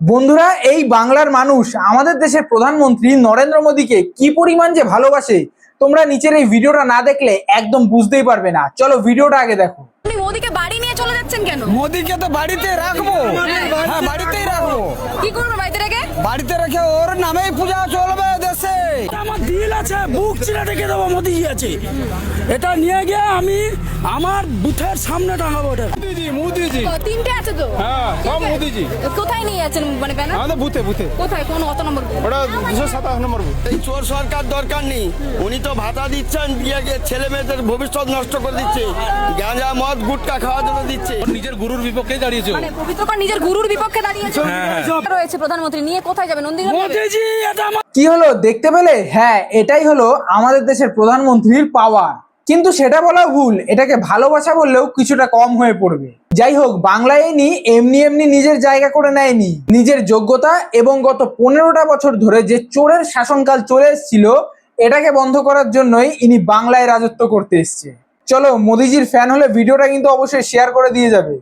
বন্ধুরা, এই বাংলার মানুষ আমাদের দেশের প্রধানমন্ত্রী নরেন্দ্র মোদীকে কি পরিমাণ যে ভালোবাসে তোমরা নিচের এই ভিডিওটা না দেখলে একদম বুঝতেই পারবে না। চলো ভিডিওটা আগে দেখো। আপনি মোদিকে বাড়ি নিয়ে চলে যাচ্ছেন কেন? মোদিকে তো বাড়িতে রাখবো, হ্যাঁ বাড়িতেই রাখবো। কি করবেন বাড়িতে রেখে? বাড়িতে রেখে ওর নামেই পূজা চলবে দেশে। আমার দিল আছে, বুক চিরে রেখে দেবো মোদিজি আছে। এটা নিয়ে গিয়ে আমি আমার বুথের সামনে টাঙাবো। এটা মোদিজি তিনটে আছে তো? হ্যাঁ সব মোদিজি। কোথায় নিয়ে যাচ্ছেন মানে ব্যানার? আমাদের বুথে কোথায়, কোন কত নম্বর বুথ? ওটা 257 নম্বর বুথ। এই চোর সরকার দরকার নেই, উনি তো ভাতা দিচ্ছেন দিয়ে গিয়ে ছেলে মেয়েদের ভবিষ্যৎ নষ্ট করে দিচ্ছে, গাঁজা মদ গুটকা খাওয়ার জন্য দিচ্ছে। নিজের গুরুর বিপক্ষে দাঁড়িয়েছে। মানে পবিত্রকর নিজের গুরুর বিপক্ষে দাঁড়িয়েছে। রয়েছে প্রধানমন্ত্রী, নিয়ে কোথায় যাবেন? নন্দীগ্রাম যাবেন? মোদিজি এটা আমার কি হলো দেখতে পেলে? হ্যাঁ, এটাই হলো আমাদের দেশের প্রধানমন্ত্রীর পাওয়ার। কিন্তু সেটা বলা ভুল, এটাকে ভালোবাসা বললেও কিছুটা কম হয়ে পড়বে। যাই হোক, বাংলায় ইনি এমনি এমনি নিজের জায়গা করে নেয়নি। নিজের যোগ্যতা এবং গত 15টা বছর ধরে যে চোরের শাসনকাল চলে এসেছিল এটাকে বন্ধ করার জন্যই ইনি বাংলায় রাজত্ব করতে এসছে। চলো, মোদিজির ফ্যান হলে ভিডিওটা কিন্তু অবশ্যই শেয়ার করে দিয়ে যাবে।